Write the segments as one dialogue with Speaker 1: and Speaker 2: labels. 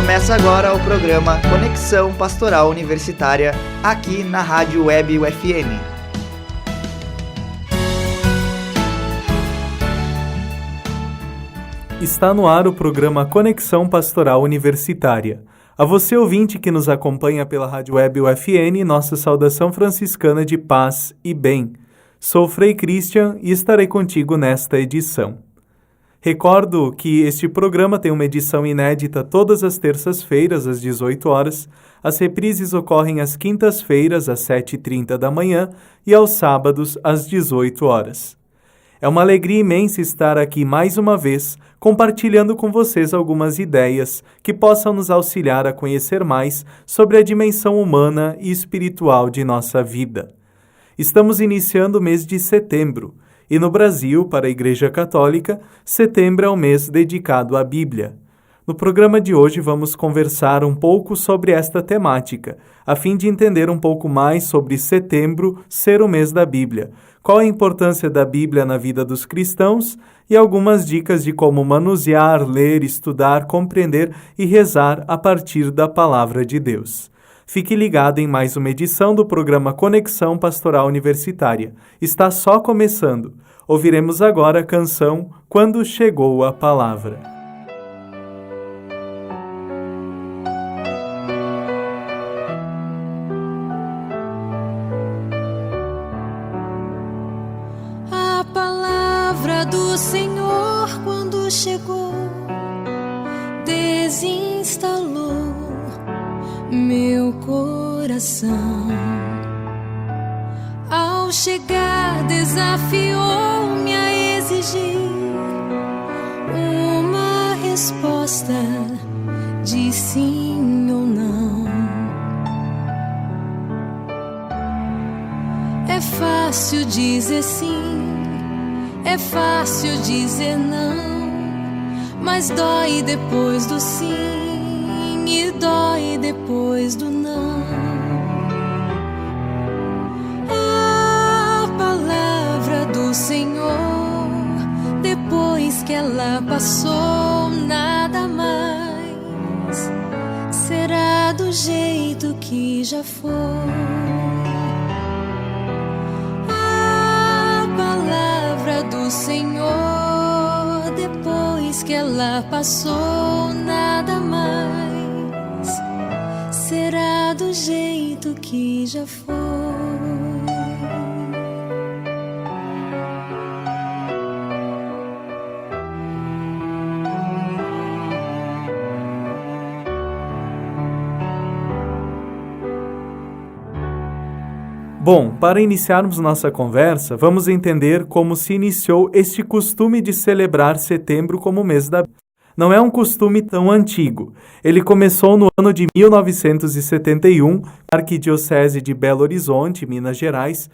Speaker 1: Começa agora o programa Conexão Pastoral Universitária, aqui na Rádio Web UFN.
Speaker 2: Está no ar o programa Conexão Pastoral Universitária. A você, ouvinte que nos acompanha pela Rádio Web UFN, nossa saudação franciscana de paz e bem. Sou Frei Christian e estarei contigo nesta edição. Recordo que este programa tem uma edição inédita todas as terças-feiras, às 18 horas. As reprises ocorrem às quintas-feiras, às 7h30 da manhã e aos sábados, às 18 horas. É uma alegria imensa estar aqui mais uma vez, compartilhando com vocês algumas ideias que possam nos auxiliar a conhecer mais sobre a dimensão humana e espiritual de nossa vida. Estamos iniciando o mês de setembro, e no Brasil, para a Igreja Católica, setembro é o mês dedicado à Bíblia. No programa de hoje vamos conversar um pouco sobre esta temática, a fim de entender um pouco mais sobre setembro ser o mês da Bíblia, qual a importância da Bíblia na vida dos cristãos e algumas dicas de como manusear, ler, estudar, compreender e rezar a partir da Palavra de Deus. Fique ligado em mais uma edição do programa Conexão Pastoral Universitária. Está só começando. Ouviremos agora a canção Quando Chegou a Palavra.
Speaker 3: A palavra do Senhor, quando chegou, desinstalou meu coração. Ao chegar, desafiou-me a exigir uma resposta de sim ou não. É fácil dizer sim, é fácil dizer não, mas dói depois do sim e dói depois do não. A palavra do Senhor, depois que ela passou, nada mais será do jeito que já foi. A palavra do Senhor, depois que ela passou, nada mais será do jeito que já foi.
Speaker 2: Bom, para iniciarmos nossa conversa, vamos entender como se iniciou este costume de celebrar setembro como mês da Bíblia. Não é um costume tão antigo. Ele começou no ano de 1971, na Arquidiocese de Belo Horizonte, Minas Gerais,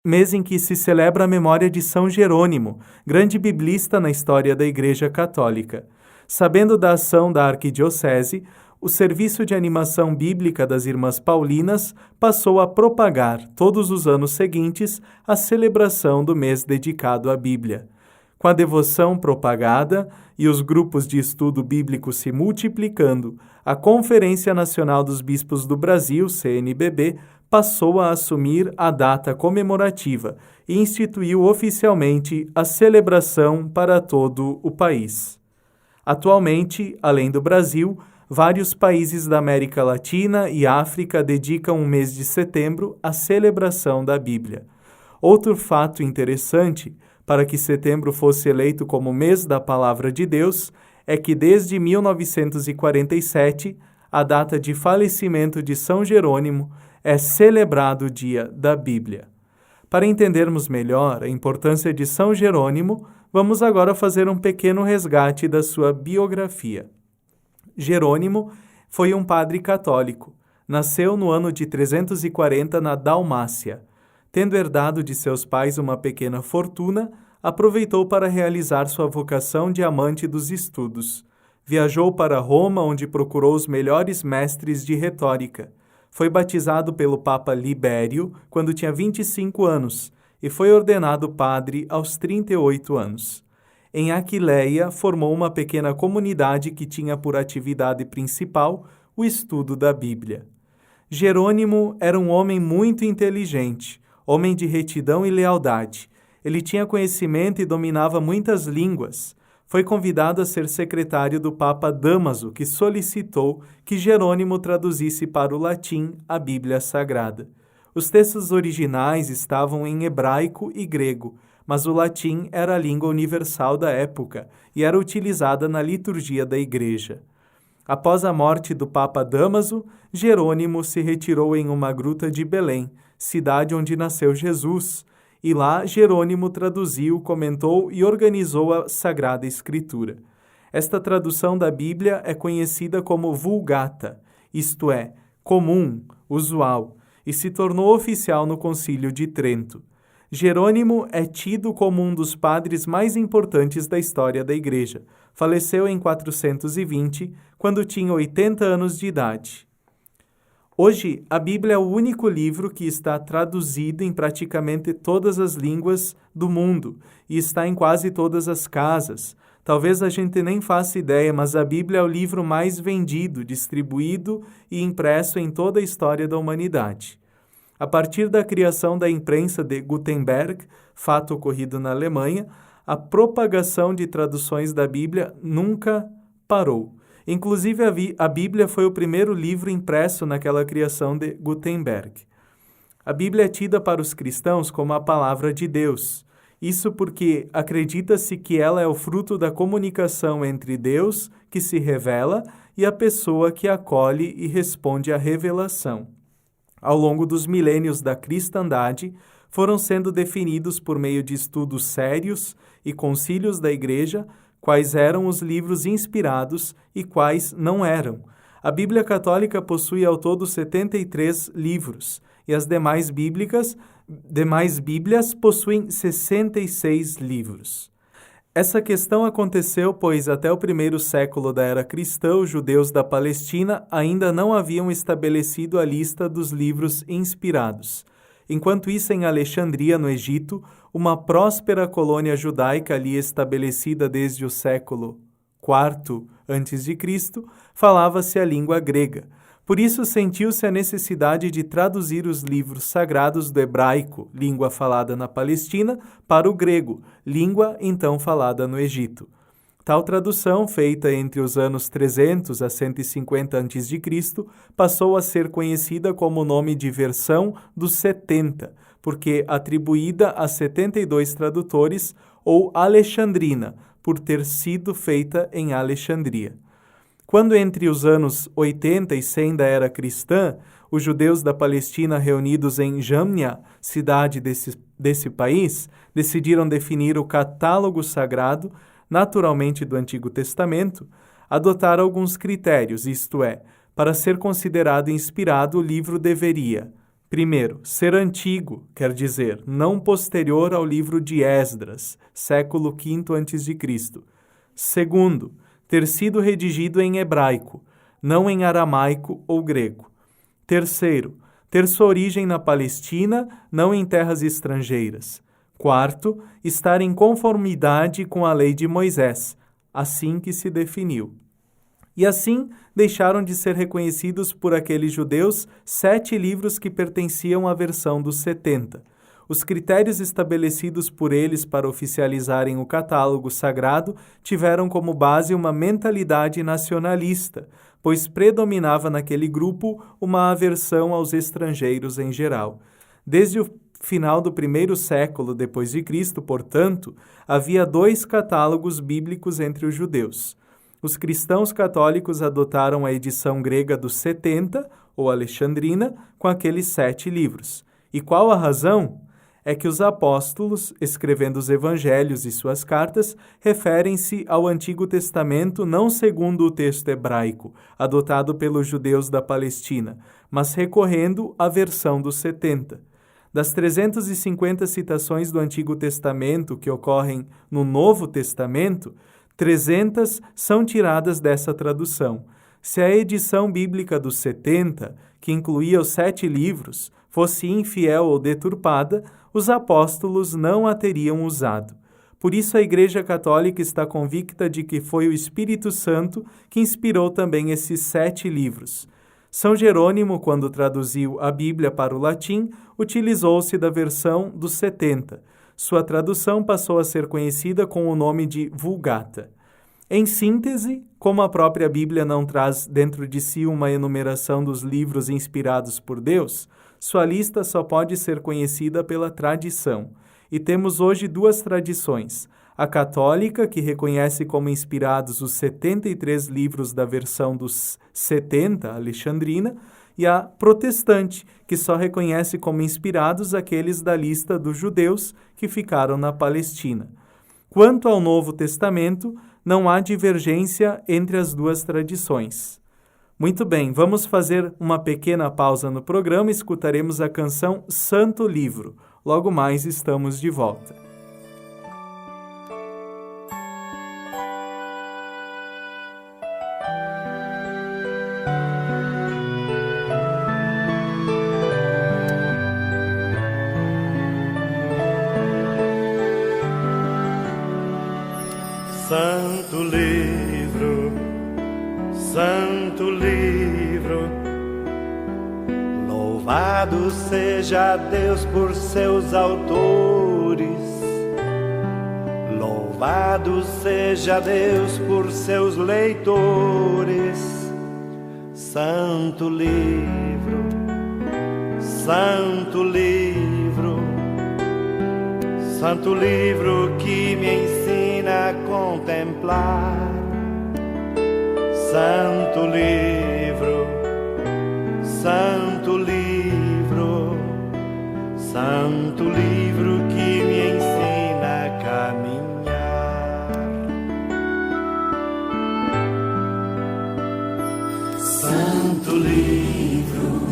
Speaker 2: mês em que se celebra a memória de São Jerônimo, grande biblista na história da Igreja Católica. Sabendo da ação da Arquidiocese, o Serviço de Animação Bíblica das Irmãs Paulinas passou a propagar, todos os anos seguintes, a celebração do mês dedicado à Bíblia. Com a devoção propagada e os grupos de estudo bíblico se multiplicando, a Conferência Nacional dos Bispos do Brasil, CNBB, passou a assumir a data comemorativa e instituiu oficialmente a celebração para todo o país. Atualmente, além do Brasil, vários países da América Latina e África dedicam o mês de setembro à celebração da Bíblia. Outro fato interessante, para que setembro fosse eleito como mês da Palavra de Deus, é que desde 1947, a data de falecimento de São Jerônimo, é celebrado o Dia da Bíblia. Para entendermos melhor a importância de São Jerônimo, vamos agora fazer um pequeno resgate da sua biografia. Jerônimo foi um padre católico. Nasceu no ano de 340 na Dalmácia. Tendo herdado de seus pais uma pequena fortuna, aproveitou para realizar sua vocação de amante dos estudos. Viajou para Roma, onde procurou os melhores mestres de retórica. Foi batizado pelo Papa Libério quando tinha 25 anos e foi ordenado padre aos 38 anos. Em Aquileia, formou uma pequena comunidade que tinha por atividade principal o estudo da Bíblia. Jerônimo era um homem muito inteligente, homem de retidão e lealdade. Ele tinha conhecimento e dominava muitas línguas. Foi convidado a ser secretário do Papa Dámaso, que solicitou que Jerônimo traduzisse para o latim a Bíblia Sagrada. Os textos originais estavam em hebraico e grego, mas o latim era a língua universal da época e era utilizada na liturgia da Igreja. Após a morte do Papa Dámaso, Jerônimo se retirou em uma gruta de Belém, cidade onde nasceu Jesus, e lá Jerônimo traduziu, comentou e organizou a Sagrada Escritura. Esta tradução da Bíblia é conhecida como Vulgata, isto é, comum, usual, e se tornou oficial no Concílio de Trento. Jerônimo é tido como um dos padres mais importantes da história da Igreja. Faleceu em 420, quando tinha 80 anos de idade. Hoje, a Bíblia é o único livro que está traduzido em praticamente todas as línguas do mundo e está em quase todas as casas. Talvez a gente nem faça ideia, mas a Bíblia é o livro mais vendido, distribuído e impresso em toda a história da humanidade. A partir da criação da imprensa de Gutenberg, fato ocorrido na Alemanha, a propagação de traduções da Bíblia nunca parou. Inclusive, a Bíblia foi o primeiro livro impresso naquela criação de Gutenberg. A Bíblia é tida para os cristãos como a palavra de Deus. Isso porque acredita-se que ela é o fruto da comunicação entre Deus, que se revela, e a pessoa que acolhe e responde à revelação. Ao longo dos milênios da cristandade, foram sendo definidos por meio de estudos sérios e concílios da Igreja quais eram os livros inspirados e quais não eram. A Bíblia Católica possui ao todo 73 livros e as demais Bíblias possuem 66 livros. Essa questão aconteceu pois até o primeiro século da era cristã, os judeus da Palestina ainda não haviam estabelecido a lista dos livros inspirados. Enquanto isso, em Alexandria, no Egito, uma próspera colônia judaica ali estabelecida desde o século IV a.C., falava-se a língua grega. Por isso, sentiu-se a necessidade de traduzir os livros sagrados do hebraico, língua falada na Palestina, para o grego, língua então falada no Egito. Tal tradução, feita entre os anos 300 a 150 a.C., passou a ser conhecida como o nome de versão dos 70, porque atribuída a 72 tradutores, ou alexandrina, por ter sido feita em Alexandria. Quando entre os anos 80 e 100 da era cristã, os judeus da Palestina reunidos em Jamnia, cidade desse país, decidiram definir o catálogo sagrado, naturalmente do Antigo Testamento, adotaram alguns critérios, isto é, para ser considerado inspirado, o livro deveria, primeiro, ser antigo, quer dizer, não posterior ao livro de Esdras, século V a.C. Segundo, ter sido redigido em hebraico, não em aramaico ou grego. Terceiro, ter sua origem na Palestina, não em terras estrangeiras. Quarto, estar em conformidade com a lei de Moisés, assim que se definiu. E assim deixaram de ser reconhecidos por aqueles judeus 7 livros que pertenciam à versão dos 70. Os critérios estabelecidos por eles para oficializarem o catálogo sagrado tiveram como base uma mentalidade nacionalista, pois predominava naquele grupo uma aversão aos estrangeiros em geral. Desde o final do primeiro século depois de Cristo, portanto, havia 2 catálogos bíblicos entre os judeus. Os cristãos católicos adotaram a edição grega dos 70, ou alexandrina, com aqueles 7 livros. E qual a razão? É que os apóstolos, escrevendo os evangelhos e suas cartas, referem-se ao Antigo Testamento não segundo o texto hebraico, adotado pelos judeus da Palestina, mas recorrendo à versão dos 70. Das 350 citações do Antigo Testamento que ocorrem no Novo Testamento, 300 são tiradas dessa tradução. Se a edição bíblica dos 70, que incluía os 7 livros, fosse infiel ou deturpada, os apóstolos não a teriam usado. Por isso a Igreja Católica está convicta de que foi o Espírito Santo que inspirou também esses 7 livros. São Jerônimo, quando traduziu a Bíblia para o latim, utilizou-se da versão dos 70. Sua tradução passou a ser conhecida com o nome de Vulgata. Em síntese, como a própria Bíblia não traz dentro de si uma enumeração dos livros inspirados por Deus, sua lista só pode ser conhecida pela tradição. E temos hoje 2 tradições. A católica, que reconhece como inspirados os 73 livros da versão dos 70, alexandrina, e a protestante, que só reconhece como inspirados aqueles da lista dos judeus que ficaram na Palestina. Quanto ao Novo Testamento, não há divergência entre as 2 tradições. Muito bem, vamos fazer uma pequena pausa no programa e escutaremos a canção Santo Livro. Logo mais estamos de volta.
Speaker 4: Santo livro, santo livro, louvado seja Deus por seus autores, louvado seja Deus por seus leitores. Santo livro, santo livro, santo livro que me ensina a contemplar. Santo livro, santo livro, santo livro que me ensina a caminhar. Santo livro,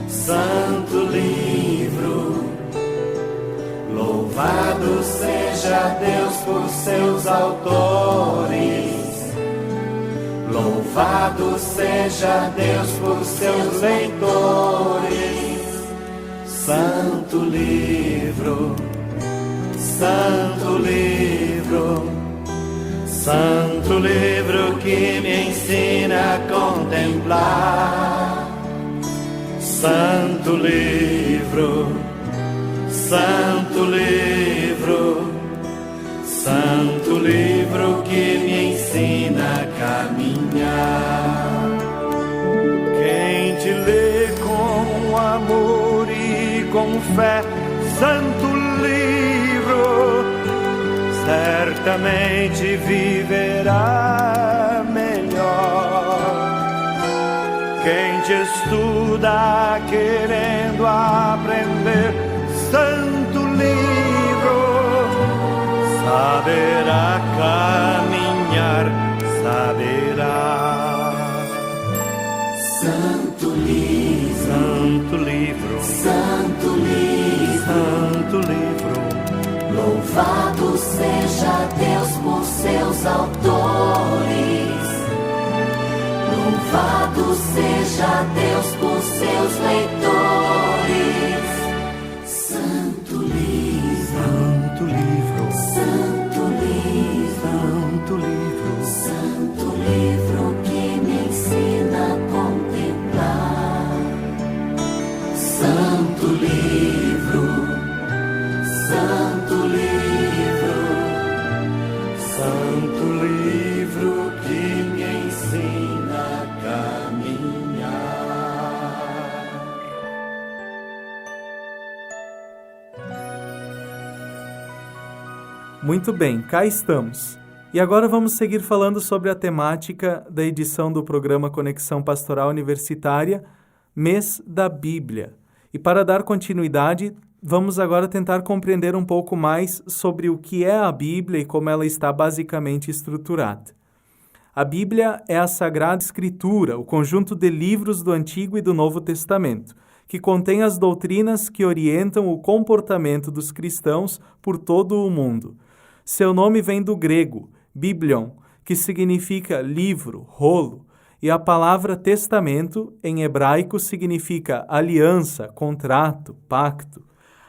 Speaker 4: santo livro, louvado seja Deus por seus autores. Louvado seja Deus por seus leitores. Santo livro, santo livro, santo livro que me ensina a contemplar. Santo livro, santo livro, santo livro que me ensina a caminhar. Quem te lê com amor e com fé, santo livro, certamente viverá melhor. Quem te estuda querendo aprender, santo livro, saberá caminhar, saberá.
Speaker 5: Santo livro,
Speaker 4: santo livro,
Speaker 5: santo livro,
Speaker 4: santo livro,
Speaker 5: louvado seja Deus por seus autores. Louvado seja Deus por seus leitores. Santo livro,
Speaker 4: santo livro,
Speaker 5: santo livro,
Speaker 4: santo livro,
Speaker 5: santo livro que me ensina a contemplar. Santo livro, santo livro,
Speaker 4: santo livro que me ensina a caminhar.
Speaker 2: Muito bem, cá estamos. E agora vamos seguir falando sobre a temática da edição do programa Conexão Pastoral Universitária, Mês da Bíblia. E para dar continuidade, vamos agora tentar compreender um pouco mais sobre o que é a Bíblia e como ela está basicamente estruturada. A Bíblia é a Sagrada Escritura, o conjunto de livros do Antigo e do Novo Testamento, que contém as doutrinas que orientam o comportamento dos cristãos por todo o mundo. Seu nome vem do grego, biblion, que significa livro, rolo, e a palavra testamento, em hebraico, significa aliança, contrato, pacto.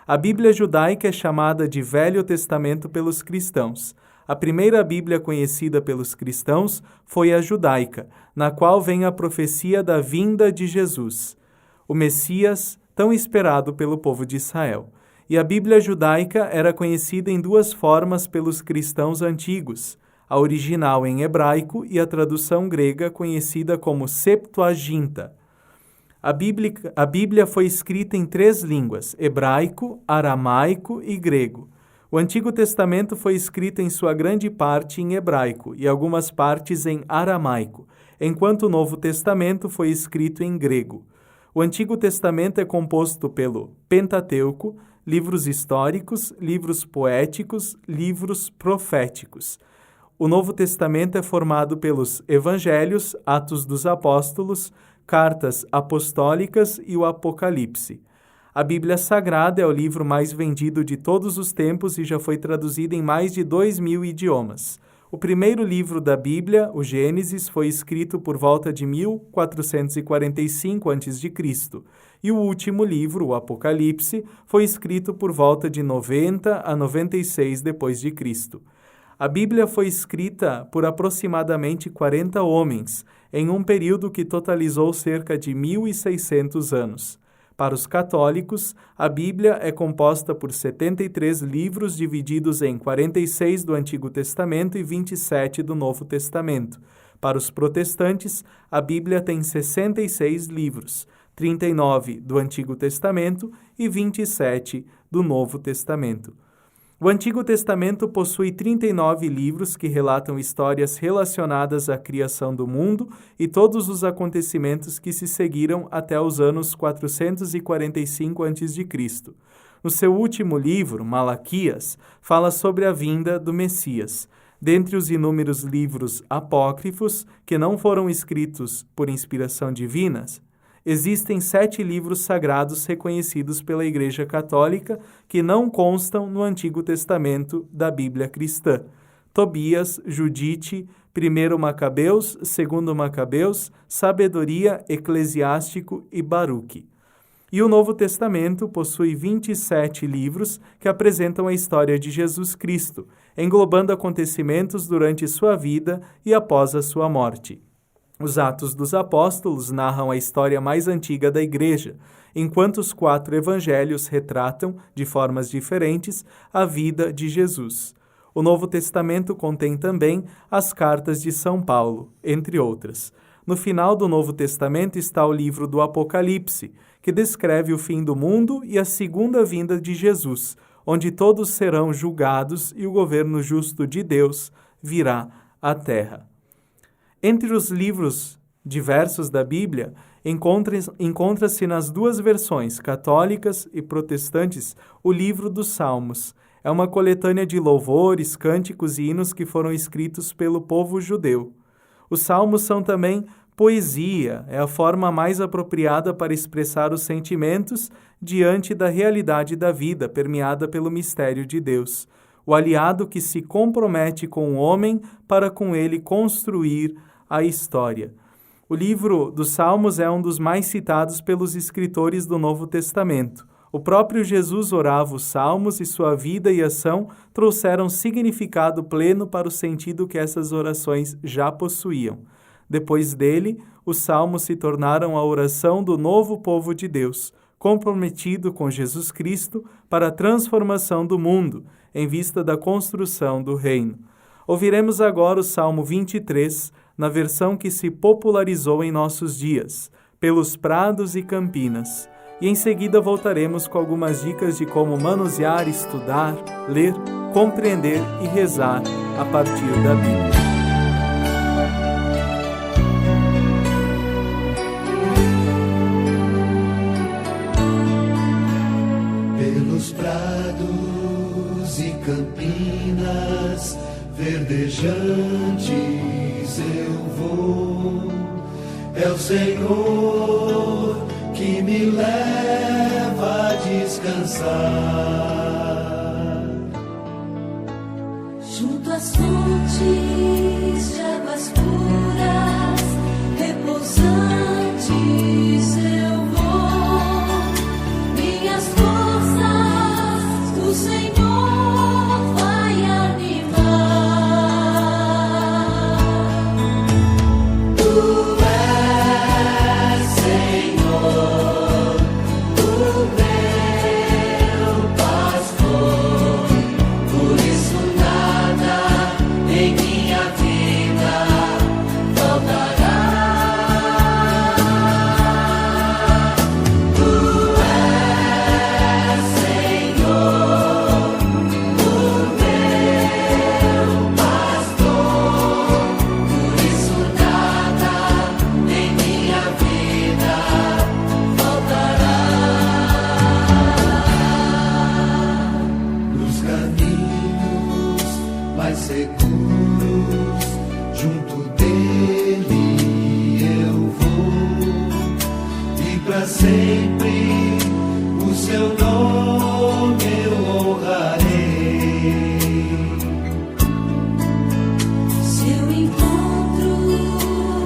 Speaker 2: A Bíblia judaica é chamada de Velho Testamento pelos cristãos. A primeira Bíblia conhecida pelos cristãos foi a judaica, na qual vem a profecia da vinda de Jesus, o Messias tão esperado pelo povo de Israel. E a Bíblia judaica era conhecida em duas formas pelos cristãos antigos, a original em hebraico e a tradução grega conhecida como Septuaginta. A Bíblia foi escrita em 3 línguas, hebraico, aramaico e grego. O Antigo Testamento foi escrito em sua grande parte em hebraico e algumas partes em aramaico, enquanto o Novo Testamento foi escrito em grego. O Antigo Testamento é composto pelo Pentateuco, livros históricos, livros poéticos, livros proféticos. O Novo Testamento é formado pelos Evangelhos, Atos dos Apóstolos, Cartas Apostólicas e o Apocalipse. A Bíblia Sagrada é o livro mais vendido de todos os tempos e já foi traduzido em mais de 2.000 idiomas. O primeiro livro da Bíblia, o Gênesis, foi escrito por volta de 1445 a.C., e o último livro, o Apocalipse, foi escrito por volta de 90 a 96 d.C. A Bíblia foi escrita por aproximadamente 40 homens, em um período que totalizou cerca de 1.600 anos. Para os católicos, a Bíblia é composta por 73 livros divididos em 46 do Antigo Testamento e 27 do Novo Testamento. Para os protestantes, a Bíblia tem 66 livros, 39 do Antigo Testamento e 27 do Novo Testamento. O Antigo Testamento possui 39 livros que relatam histórias relacionadas à criação do mundo e todos os acontecimentos que se seguiram até os anos 445 a.C. No seu último livro, Malaquias, fala sobre a vinda do Messias. Dentre os inúmeros livros apócrifos, que não foram escritos por inspiração divina, existem 7 livros sagrados reconhecidos pela Igreja Católica que não constam no Antigo Testamento da Bíblia cristã: Tobias, Judite, 1 Macabeus, 2 Macabeus, Sabedoria, Eclesiástico e Baruque. E o Novo Testamento possui 27 livros que apresentam a história de Jesus Cristo, englobando acontecimentos durante sua vida e após a sua morte. Os Atos dos Apóstolos narram a história mais antiga da Igreja, enquanto os 4 evangelhos retratam, de formas diferentes, a vida de Jesus. O Novo Testamento contém também as cartas de São Paulo, entre outras. No final do Novo Testamento está o livro do Apocalipse, que descreve o fim do mundo e a segunda vinda de Jesus, onde todos serão julgados e o governo justo de Deus virá à terra. Entre os livros diversos da Bíblia, encontra-se nas 2 versões, católicas e protestantes, o livro dos Salmos. É uma coletânea de louvores, cânticos e hinos que foram escritos pelo povo judeu. Os Salmos são também poesia, é a forma mais apropriada para expressar os sentimentos diante da realidade da vida, permeada pelo mistério de Deus. O aliado que se compromete com o homem para com ele construir a história. O livro dos Salmos é um dos mais citados pelos escritores do Novo Testamento. O próprio Jesus orava os Salmos e sua vida e ação trouxeram significado pleno para o sentido que essas orações já possuíam. Depois dele, os Salmos se tornaram a oração do novo povo de Deus, comprometido com Jesus Cristo para a transformação do mundo, em vista da construção do reino. Ouviremos agora o Salmo 23, na versão que se popularizou em nossos dias, pelos prados e campinas. E em seguida voltaremos com algumas dicas de como manusear, estudar, ler, compreender e rezar a partir da Bíblia.
Speaker 6: Pelos prados e campinas verdejantes eu vou, é o Senhor que me leva a descansar.
Speaker 5: Junto às fontes de águas puras, repousantes eu vou, minhas forças
Speaker 6: para sempre o seu nome eu honrarei.
Speaker 5: Se eu encontro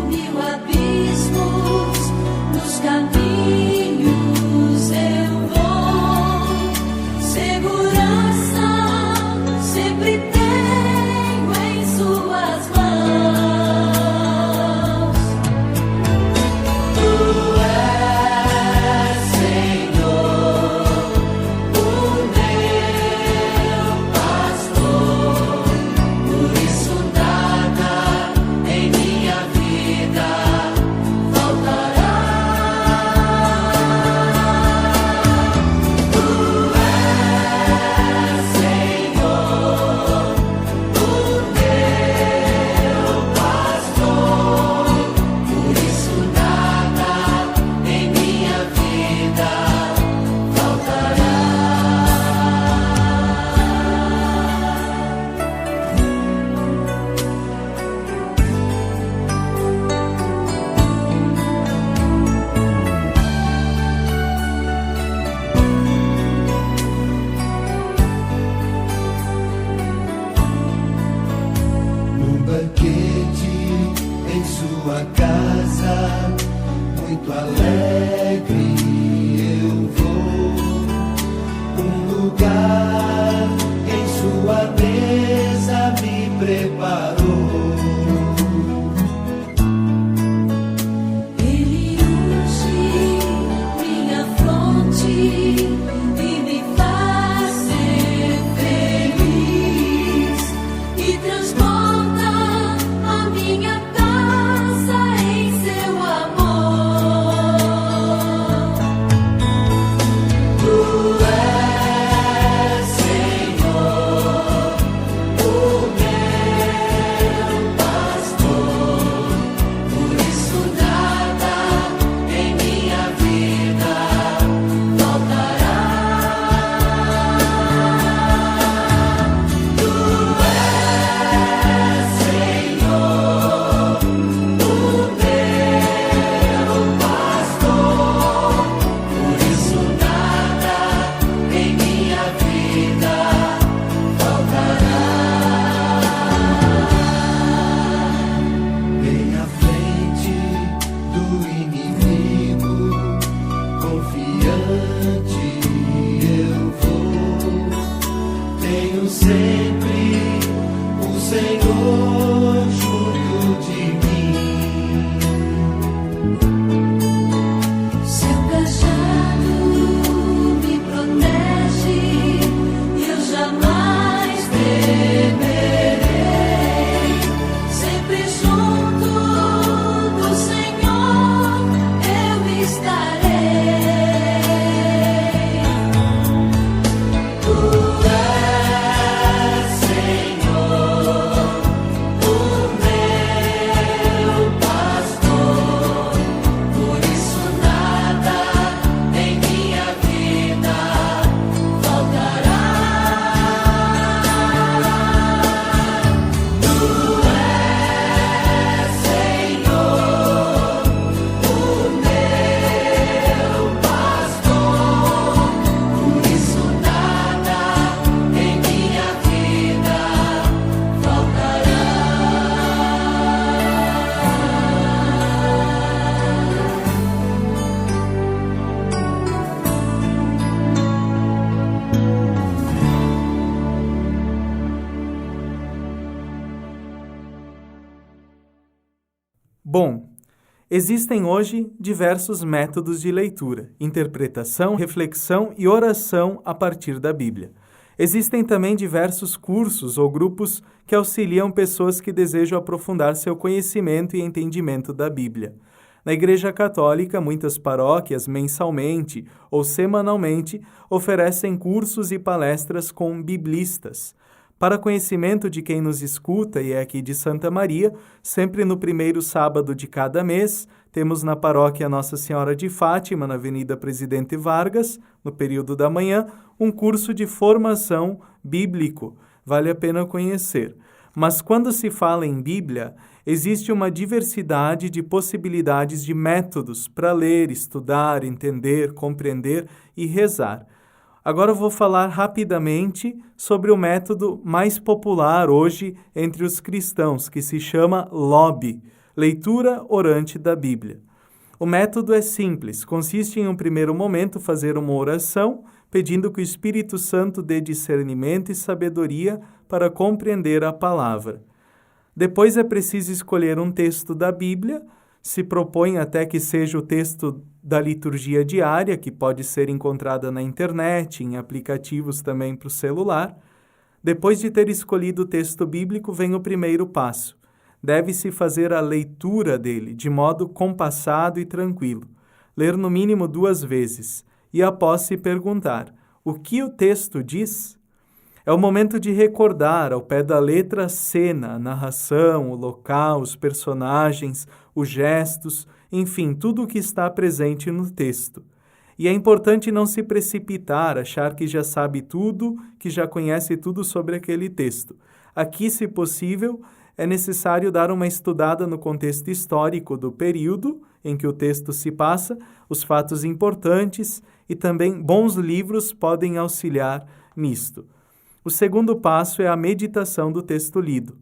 Speaker 5: 1000 abismos nos caminhos, eu vou. Segurança sempre tenho em suas mãos. Tu és, Senhor, o meu pastor, por isso nada em minha vida faltará. Tu és, Senhor, o meu pastor, por isso nada em minha vida faltará.
Speaker 6: Num banquete em sua casa, muito alegre eu vou. Um lugar em sua mesa me preparou.
Speaker 5: Ele unge minha fronte e me faz ser feliz e transforma a minha casa em seu amor. Tu és, Senhor, o meu pastor, por isso nada em minha vida faltará. Tu és, Senhor, o meu pastor, por isso nada em minha vida faltará.
Speaker 6: Bem à frente do inimigo, confiante eu vou. Tenho sempre o Senhor junto de mim.
Speaker 5: Seu cajado me protege e eu jamais temerei. Sempre junto do Senhor eu estarei. Tu és, Senhor, o meu pastor, por isso nada em minha vida faltará. Tu és, Senhor, o meu pastor, por isso nada em minha vida faltará.
Speaker 2: Bom, existem hoje diversos métodos de leitura, interpretação, reflexão e oração a partir da Bíblia. Existem também diversos cursos ou grupos que auxiliam pessoas que desejam aprofundar seu conhecimento e entendimento da Bíblia. Na Igreja Católica, muitas paróquias, mensalmente ou semanalmente, oferecem cursos e palestras com biblistas. Para conhecimento de quem nos escuta e é aqui de Santa Maria, sempre no primeiro sábado de cada mês, temos na paróquia Nossa Senhora de Fátima, na Avenida Presidente Vargas, no período da manhã, um curso de formação bíblico. Vale a pena conhecer. Mas quando se fala em Bíblia, Existe uma diversidade de possibilidades de métodos para ler, estudar, entender, compreender e rezar. Agora eu vou falar rapidamente sobre o método mais popular hoje entre os cristãos, que se chama LOB, Leitura Orante da Bíblia. O método é simples, consiste em um primeiro momento fazer uma oração, pedindo que o Espírito Santo dê discernimento e sabedoria para compreender a palavra. Depois é preciso escolher um texto da Bíblia, se propõe até que seja o texto da liturgia diária, que pode ser encontrada na internet, em aplicativos também para o celular. Depois de ter escolhido o texto bíblico, vem o primeiro passo. Deve-se fazer a leitura dele, de modo compassado e tranquilo. Ler no mínimo 2 vezes, e após se perguntar, o que o texto diz? É o momento de recordar ao pé da letra a cena, a narração, o local, os personagens, os gestos, enfim, tudo o que está presente no texto. E é importante não se precipitar, achar que já sabe tudo, que já conhece tudo sobre aquele texto. Aqui, se possível, é necessário dar uma estudada no contexto histórico do período em que o texto se passa, os fatos importantes e também bons livros podem auxiliar nisto. O segundo passo é a meditação do texto lido.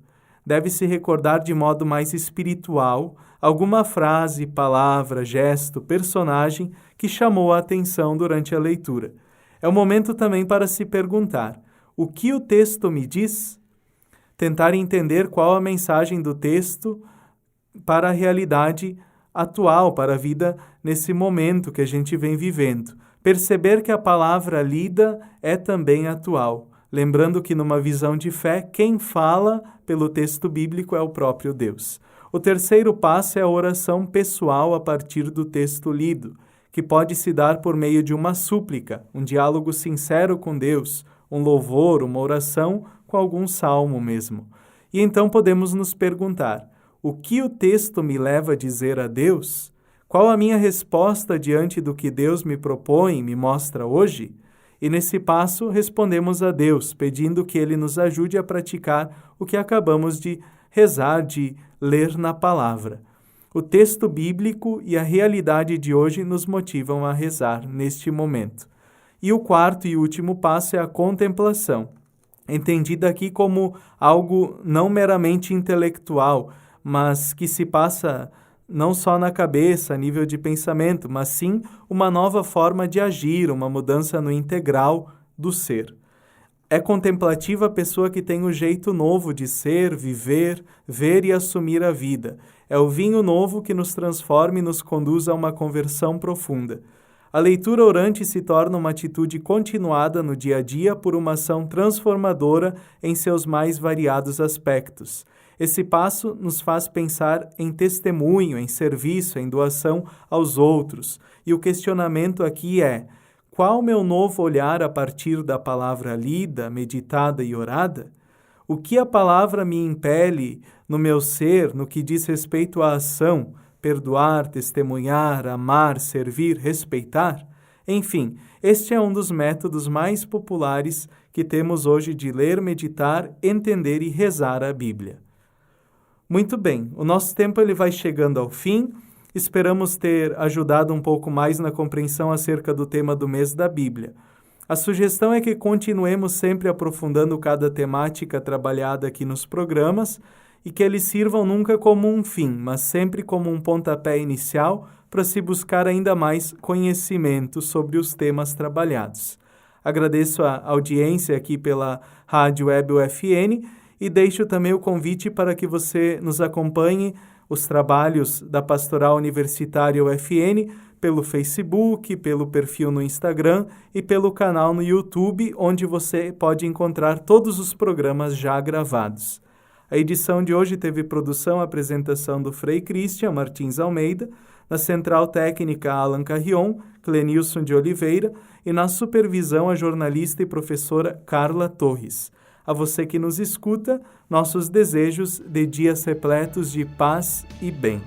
Speaker 2: Deve-se recordar de modo mais espiritual alguma frase, palavra, gesto, personagem que chamou a atenção durante a leitura. É o momento também para se perguntar, o que o texto me diz? Tentar entender qual a mensagem do texto para a realidade atual, para a vida nesse momento que a gente vem vivendo. Perceber que a palavra lida é também atual. Lembrando que numa visão de fé, quem fala pelo texto bíblico é o próprio Deus. O terceiro passo é a oração pessoal a partir do texto lido, que pode se dar por meio de uma súplica, um diálogo sincero com Deus, um louvor, uma oração com algum salmo mesmo. E então podemos nos perguntar, o que o texto me leva a dizer a Deus? Qual a minha resposta diante do que Deus me propõe e me mostra hoje? E nesse passo respondemos a Deus, pedindo que Ele nos ajude a praticar o que acabamos de rezar, de ler na palavra. O texto bíblico e a realidade de hoje nos motivam a rezar neste momento. E o quarto e último passo é a contemplação, entendida aqui como algo não meramente intelectual, mas que se passa não só na cabeça, a nível de pensamento, mas sim uma nova forma de agir, uma mudança no integral do ser. É contemplativa a pessoa que tem um jeito novo de ser, viver, ver e assumir a vida. É o vinho novo que nos transforma e nos conduz a uma conversão profunda. A leitura orante se torna uma atitude continuada no dia a dia por uma ação transformadora em seus mais variados aspectos. Esse passo nos faz pensar em testemunho, em serviço, em doação aos outros. E o questionamento aqui é, qual meu novo olhar a partir da palavra lida, meditada e orada? O que a palavra me impele no meu ser, no que diz respeito à ação, perdoar, testemunhar, amar, servir, respeitar? Enfim, este é um dos métodos mais populares que temos hoje de ler, meditar, entender e rezar a Bíblia. Muito bem, o nosso tempo ele vai chegando ao fim. Esperamos ter ajudado um pouco mais na compreensão acerca do tema do mês da Bíblia. A sugestão é que continuemos sempre aprofundando cada temática trabalhada aqui nos programas e que eles sirvam nunca como um fim, mas sempre como um pontapé inicial para se buscar ainda mais conhecimento sobre os temas trabalhados. Agradeço a audiência aqui pela Rádio Web UFN e deixo também o convite para que você nos acompanhe os trabalhos da Pastoral Universitária UFN pelo Facebook, pelo perfil no Instagram e pelo canal no YouTube, onde você pode encontrar todos os programas já gravados. A edição de hoje teve produção e apresentação do Frei Cristian Martins Almeida, na Central Técnica Alan Carrion, Clenilson de Oliveira e na supervisão a jornalista e professora Carla Torres. A você que nos escuta, nossos desejos de dias repletos de paz e bem.